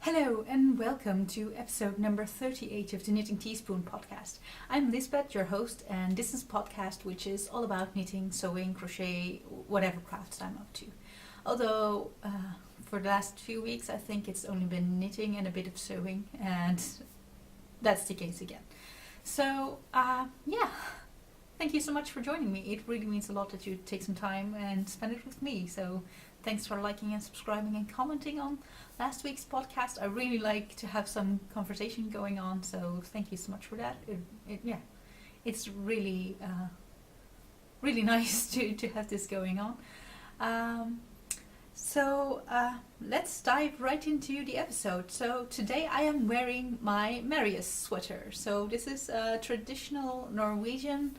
Hello and welcome to episode number 38 of the Knitting Teaspoon podcast. I'm Liesbeth, your host, and this is a podcast which is all about knitting, sewing, crochet, whatever crafts I'm up to. Although for the last few weeks I think it's only been knitting and a bit of sewing, and that's the case again. So thank you so much for joining me. It really means a lot that you take some time and spend it with me. So thanks for liking and subscribing and commenting on last week's podcast. I really like to have some conversation going on, so thank you so much for that. It's really really nice to have this going on. Let's dive right into the episode. So today I am wearing my Marius sweater. So this is a traditional Norwegian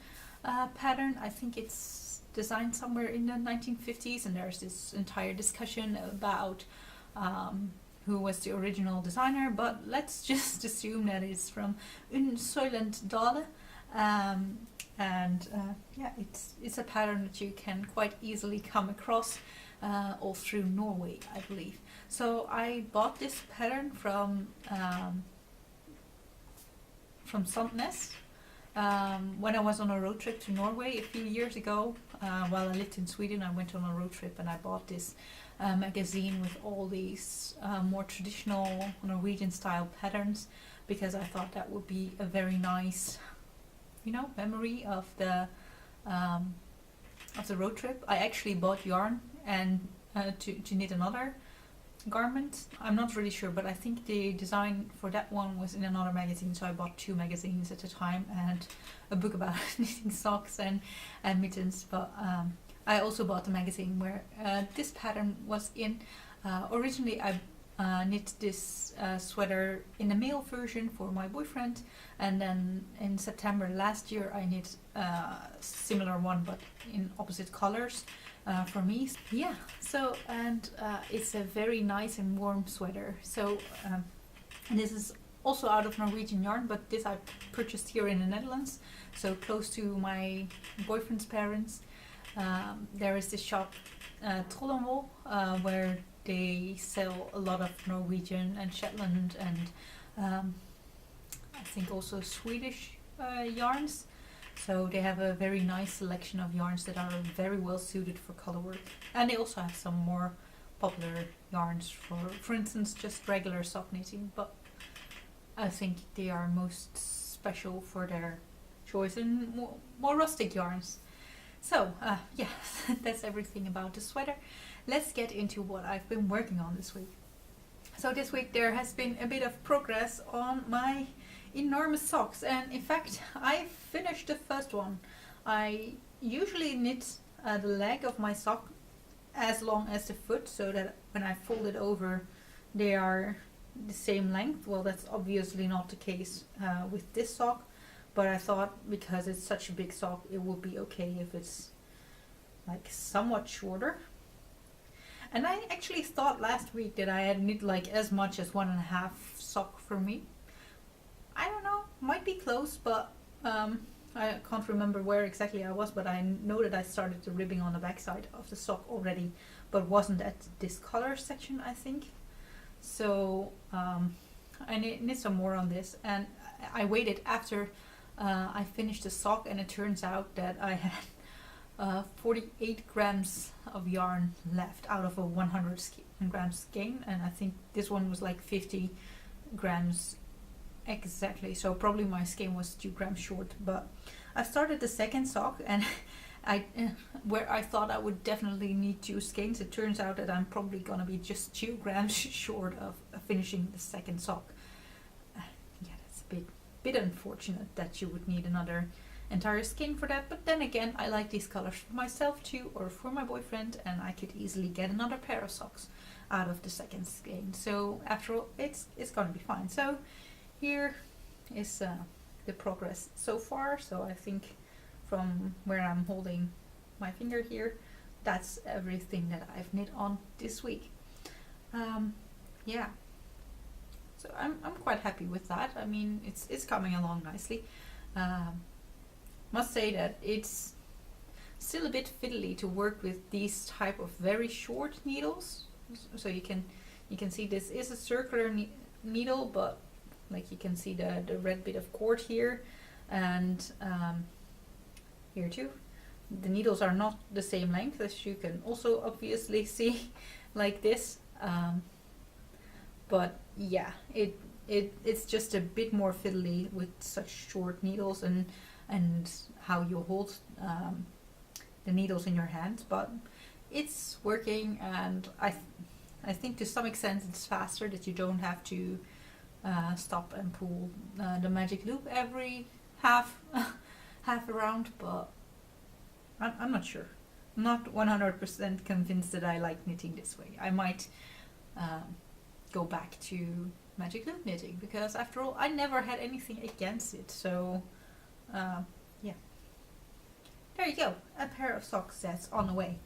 pattern. I think it's designed somewhere in the 1950s, and there's this entire discussion about who was the original designer, but let's just assume that it's from Soylent Dale. It's a pattern that you can quite easily come across all through Norway, I believe. So I bought this pattern from Sandnes when I was on a road trip to Norway a few years ago. While I lived in Sweden, I went on a road trip and I bought this magazine with all these more traditional Norwegian style patterns, because I thought that would be a very nice, memory of the road trip. I actually bought yarn and to knit another garment. I'm not really sure, but I think the design for that one was in another magazine, so I bought two magazines at a time and a book about knitting socks and mittens. But I also bought the magazine where this pattern was in. Originally I knit this sweater in the male version for my boyfriend, and then in September last year I knit a similar one but in opposite colors for me. It's a very nice and warm sweater. So and this is also out of Norwegian yarn, but this I purchased here in the Netherlands, so close to my boyfriend's parents. There is this shop, Träume, where they sell a lot of Norwegian and Shetland and I think also Swedish yarns. So they have a very nice selection of yarns that are very well suited for color work. And they also have some more popular yarns for instance, just regular sock knitting. But I think they are most special for their choice in more rustic yarns. So that's everything about the sweater. Let's get into what I've been working on this week. So this week there has been a bit of progress on my enormous socks, and in fact I finished the first one. I usually knit the leg of my sock as long as the foot, so that when I fold it over they are the same length. Well, that's obviously not the case with this sock, but I thought because it's such a big sock it would be okay if it's like somewhat shorter. And I actually thought last week that I had knit like as much as 1.5 sock for me. I don't know, might be close, but I can't remember where exactly I was, but I know that I started the ribbing on the backside of the sock already, but wasn't at this color section, I think. So I knit some more on this, and I waited after I finished the sock, and it turns out that I had 48 grams of yarn left out of a 100 gram skein, and I think this one was like 50 grams exactly, so probably my skein was 2 grams short. But I started the second sock, and where I thought I would definitely need 2 skeins, it turns out that I'm probably gonna be just 2 grams short of finishing the second sock. That's a bit unfortunate that you would need another entire skein for that, but then again I like these colors for myself too, or for my boyfriend, and I could easily get another pair of socks out of the second skein. So after all, it's gonna be fine. So here is the progress so far. So I think from where I'm holding my finger here, that's everything that I've knit on this week. So I'm quite happy with that. I mean, it's coming along nicely. Must say that it's still a bit fiddly to work with these type of very short needles, so you can You can see this is a circular needle, but like you can see the red bit of cord here, and here too. The needles are not the same length, as you can also obviously see, like this. But yeah, it's just a bit more fiddly with such short needles and how you hold the needles in your hand. But it's working, and I think to some extent it's faster, that you don't have to stop and pull the magic loop every half around. But I'm not sure. I'm not 100% convinced that I like knitting this way. I might go back to magic loop knitting, because after all I never had anything against it. So yeah, there you go, a pair of socks that's on the way.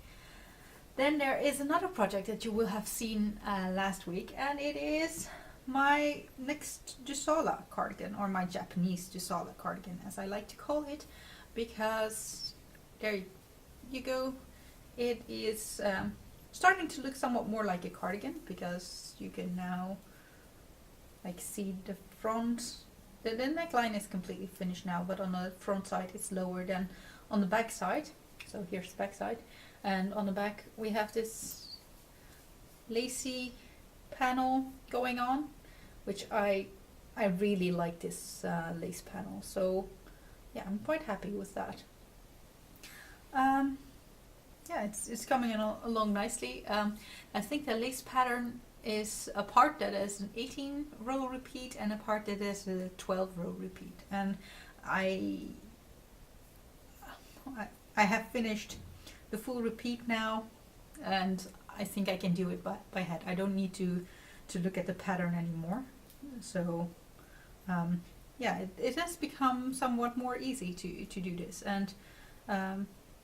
Then there is another project that you will have seen last week, and it is my next Dusala cardigan, or my Japanese Dusala cardigan as I like to call it, because there you go, it is starting to look somewhat more like a cardigan, because you can now like see the front. The neckline is completely finished now, but on the front side it's lower than on the back side. So here's the back side, and on the back we have this lacy panel going on, which I really like this lace panel. So yeah, I'm quite happy with that. Yeah, it's coming along nicely. I think the lace pattern is a part that is an 18 row repeat and a part that is a 12 row repeat, and I have finished the full repeat now, and I think I can do it by head. I don't need to look at the pattern anymore. So yeah, it has become somewhat more easy to do this. And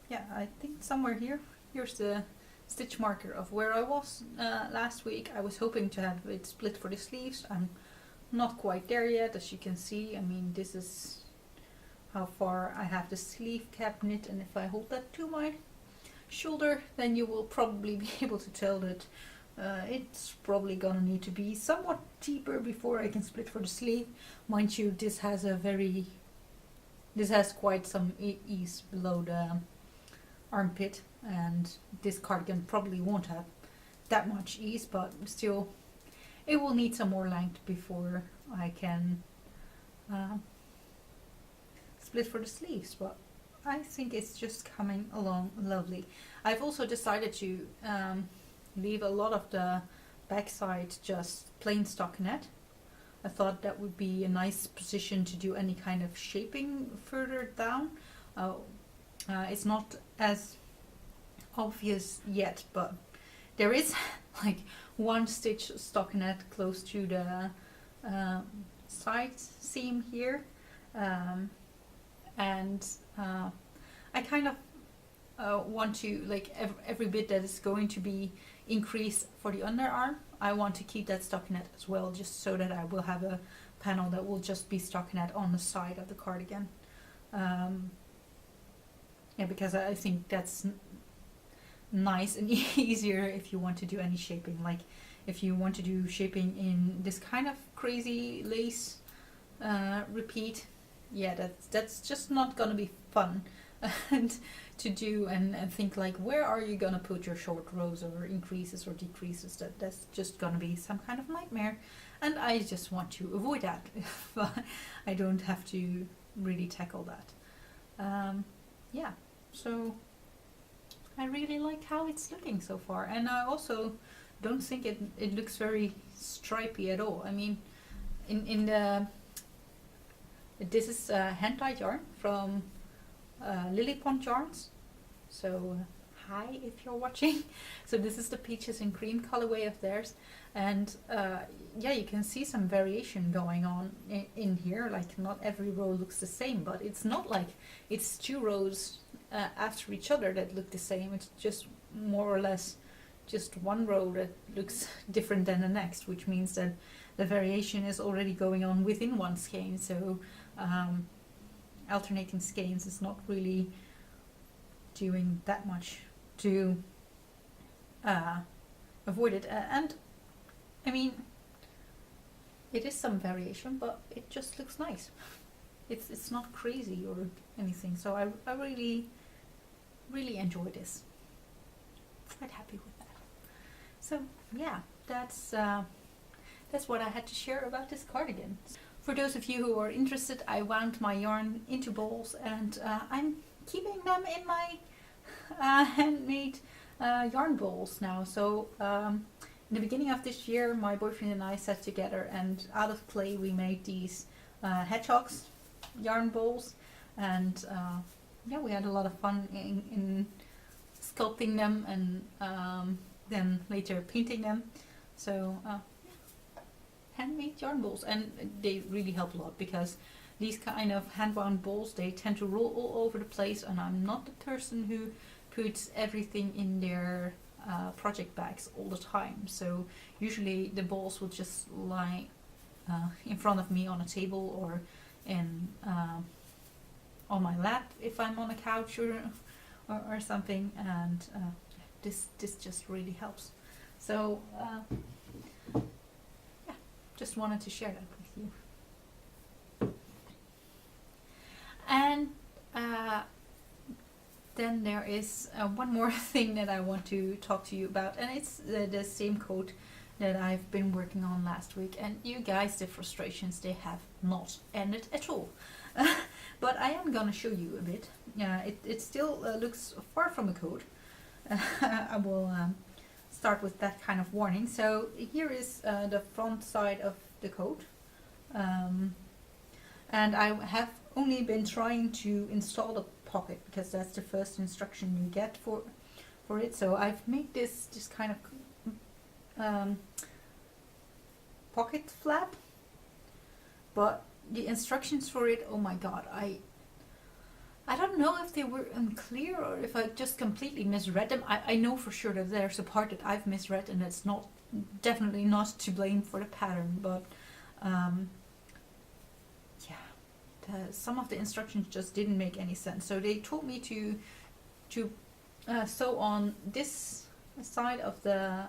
yeah, I think somewhere here's the stitch marker of where I was last week. I was hoping to have it split for the sleeves. I'm not quite there yet, as you can see. I mean, this is how far I have the sleeve cap knit, and if I hold that to my shoulder, then you will probably be able to tell that it's probably gonna need to be somewhat deeper before I can split for the sleeve. Mind you, this has quite some ease below the armpit, and this cardigan probably won't have that much ease, but still it will need some more length before I can split for the sleeves. But I think it's just coming along lovely. I've also decided to leave a lot of the backside just plain stockinette. I thought that would be a nice position to do any kind of shaping further down. It's not as obvious yet, but there is like one stitch stockinette close to the side seam here, and I kind of want to, like, every bit that is going to be increased for the underarm, I want to keep that stockinette as well, just so that I will have a panel that will just be stockinette on the side of the cardigan. Yeah, because I think that's nice and easier if you want to do any shaping. Like if you want to do shaping in this kind of crazy lace repeat, yeah, that's just not gonna be fun and to do and think like, where are you gonna put your short rows or increases or decreases? That's just gonna be some kind of nightmare, and I just want to avoid that. I don't have to really tackle that. Yeah, so I really like how it's looking so far, and I also don't think it looks very stripy at all. I mean, in the this is hand-dyed yarn from Lily Pond Yarns, so hi if you're watching. So this is the peaches and cream colorway of theirs, and yeah, you can see some variation going on in here. Like not every row looks the same, but it's not like it's two rows after each other that look the same. It's just more or less just one row that looks different than the next, which means that the variation is already going on within one skein. So alternating skeins is not really doing that much to avoid it. And I mean, it is some variation, but it just looks nice. It's not crazy or anything, so I really enjoy this. Quite happy with that. So yeah, that's what I had to share about this cardigan. For those of you who are interested, I wound my yarn into balls, and I'm keeping them in my handmade yarn balls now. So in the beginning of this year, my boyfriend and I sat together, and out of clay we made these hedgehogs yarn balls, and yeah, we had a lot of fun in sculpting them, and then later painting them. So handmade yarn balls, and they really help a lot, because these kind of hand wound balls, they tend to roll all over the place, and I'm not the person who puts everything in their project bags all the time. So usually the balls will just lie in front of me on a table, or in on my lap if I'm on a couch or something, and this just really helps. So yeah, just wanted to share that with you. And then there is one more thing that I want to talk to you about, and it's the same coat that I've been working on last week. And you guys, the frustrations, they have not ended at all. But I am gonna show you a bit. It still looks far from a coat. I will start with that kind of warning. So here is the front side of the coat, and I have only been trying to install the pocket, because that's the first instruction you get for it. So I've made this kind of pocket flap, but the instructions for it, oh my god, I don't know if they were unclear or if I just completely misread them. I know for sure that there's a part that I've misread, and it's definitely not to blame for the pattern, but yeah, some of the instructions just didn't make any sense. So they told me to sew on this side of the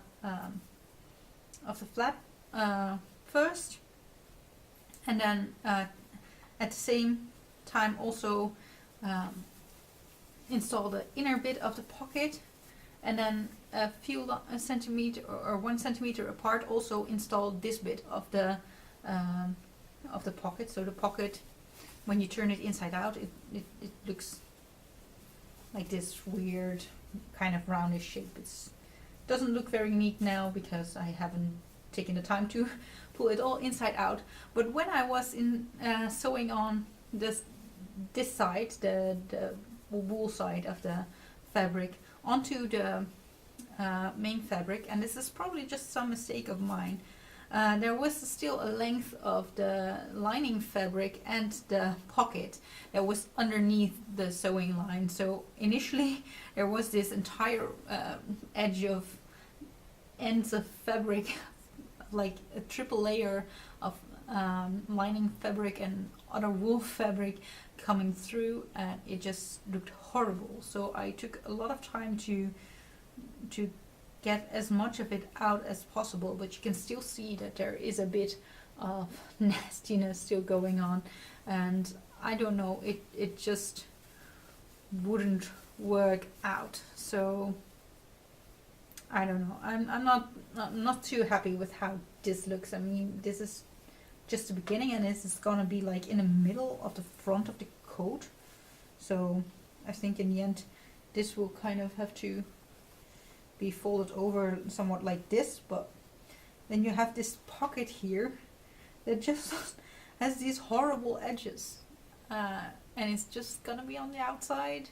flap first, and then at the same time also install the inner bit of the pocket, and then a few centimeter or 1 centimeter apart also install this bit of the pocket. So the pocket, when you turn it inside out, it looks like this weird kind of roundish shape. It doesn't look very neat now because I haven't taken the time to pull it all inside out. But when I was sewing on this side, the wool side of the fabric, onto the main fabric, and this is probably just some mistake of mine, there was still a length of the lining fabric and the pocket that was underneath the sewing line. So initially there was this entire edge of ends of fabric, like a triple layer of lining fabric and other wool fabric coming through, and it just looked horrible. So I took a lot of time to get as much of it out as possible, but you can still see that there is a bit of nastiness still going on, and I don't know, it just wouldn't work out. So I don't know, I'm not too happy with how this looks. I mean, this is just the beginning, and this is gonna be like in the middle of the front of the coat. So I think in the end this will kind of have to be folded over somewhat like this, but then you have this pocket here that just has these horrible edges, and it's just gonna be on the outside.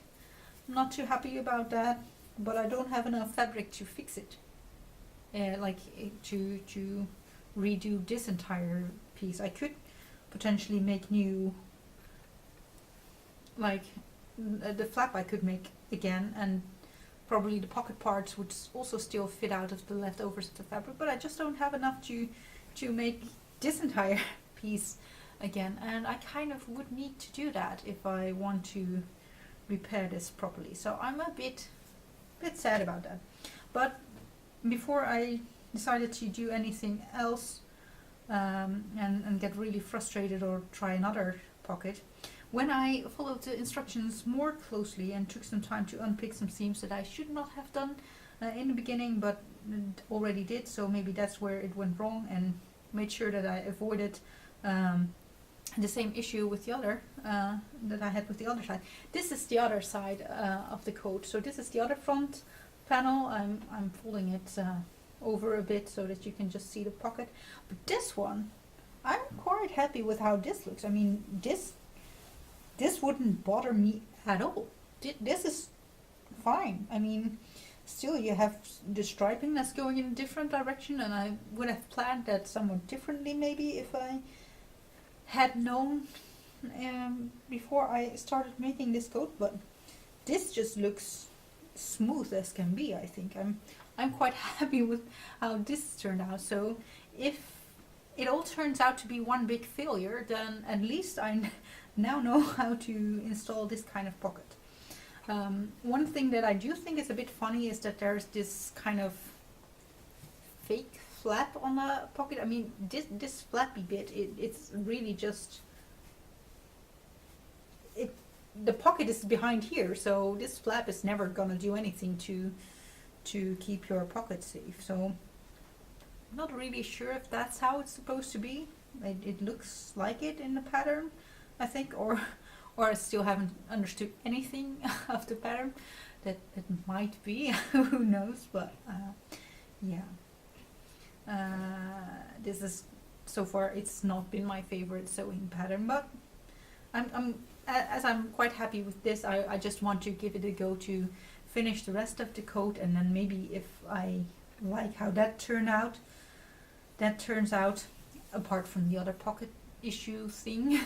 I'm not too happy about that, but I don't have enough fabric to fix it, to redo this entire piece. I could potentially make new, like the flap I could make again, and probably the pocket parts would also still fit out of the leftovers of the fabric, but I just don't have enough to make this entire piece again, and I kind of would need to do that if I want to repair this properly. So I'm a bit sad about that. But before I decided to do anything else and get really frustrated or try another pocket. When I followed the instructions more closely and took some time to unpick some seams that I should not have done in the beginning, but already did, so maybe that's where it went wrong, and made sure that I avoided the same issue with the other that I had with the other side. This is the other side of the coat, so this is the other front panel. I'm folding it over a bit so that you can just see the pocket. But this one, I'm quite happy with how this looks. I mean, this wouldn't bother me at all. This is fine. I mean, still you have the striping that's going in a different direction, and I would have planned that somewhat differently maybe if I had known before I started making this coat, but this just looks smooth as can be. I think I'm quite happy with how this turned out. So if it all turns out to be one big failure, then at least I now know how to install this kind of pocket. One thing that I do think is a bit funny is that there's this kind of fake flap on the pocket. I mean, this flappy bit, it's really just the pocket is behind here, so this flap is never gonna do anything to keep your pocket safe. So I'm not really sure if that's how it's supposed to be. It looks like it in the pattern, I think, or I still haven't understood anything of the pattern. That it might be, who knows, but yeah. This is, so far, it's not been my favorite sewing pattern, but as I'm quite happy with this, I just want to give it a go to finish the rest of the coat, and then maybe if I like how that turns out, apart from the other pocket issue thing,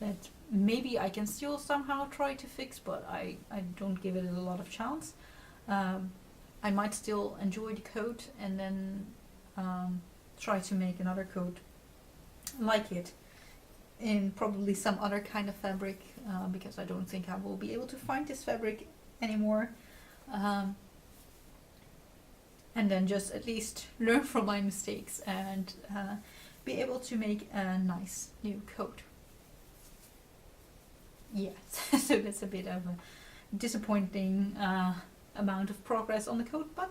that maybe I can still somehow try to fix, but I don't give it a lot of chance. I might still enjoy the coat and then try to make another coat like it in probably some other kind of fabric, because I don't think I will be able to find this fabric anymore. And then just at least learn from my mistakes and be able to make a nice new coat. Yes, so that's a bit of a disappointing amount of progress on the coat, but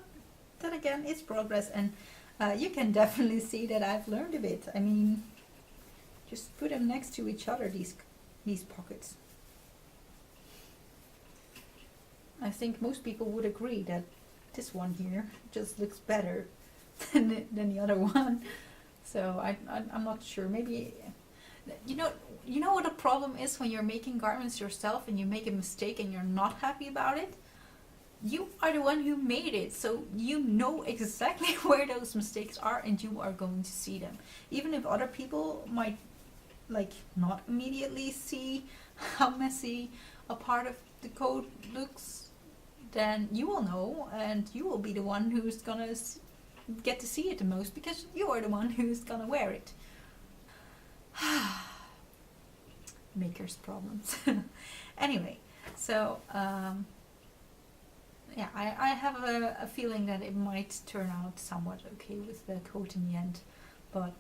then again, it's progress, and you can definitely see that I've learned a bit. I mean, just put them next to each other, these pockets. I think most people would agree that this one here just looks better than the other one. So I'm not sure. Maybe, you know what the problem is when you're making garments yourself and you make a mistake and you're not happy about it? You are the one who made it, so you know exactly where those mistakes are and you are going to see them. Even if other people might not immediately see how messy a part of the coat looks, then you will know, and you will be the one who's gonna get to see it the most, because you are the one who's gonna wear it. Maker's problems. Anyway, so yeah, I have a feeling that it might turn out somewhat okay with the coat in the end, but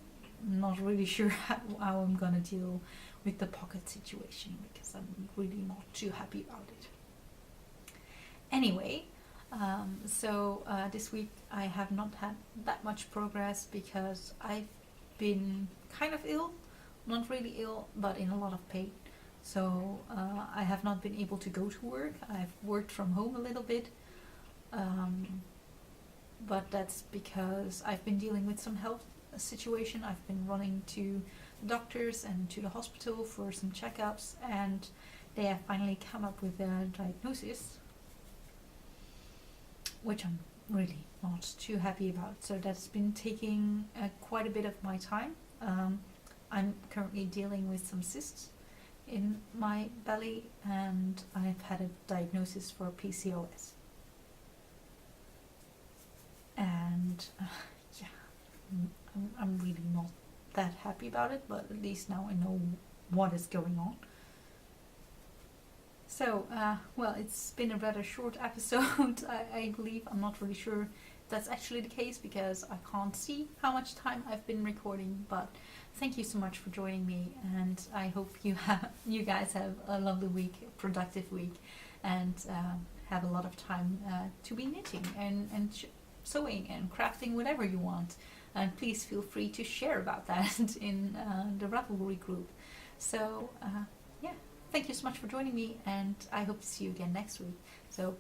I'm not really sure how I'm gonna deal with the pocket situation, because I'm really not too happy about it. Anyway, so this week I have not had that much progress because I've been kind of ill, not really ill, but in a lot of pain. So I have not been able to go to work. I've worked from home a little bit, but that's because I've been dealing with some health situation. I've been running to doctors and to the hospital for some checkups, and they have finally come up with a diagnosis, which I'm really not too happy about. So that's been taking quite a bit of my time. I'm currently dealing with some cysts in my belly, and I've had a diagnosis for PCOS. And yeah, I'm really not that happy about it, but at least now I know what is going on. So, well, it's been a rather short episode, I believe. I'm not really sure that's actually the case because I can't see how much time I've been recording, but thank you so much for joining me, and I hope you guys have a lovely week, a productive week, and have a lot of time to be knitting and sewing and crafting, whatever you want. And please feel free to share about that in the Ravelry group. So yeah, thank you so much for joining me, and I hope to see you again next week. So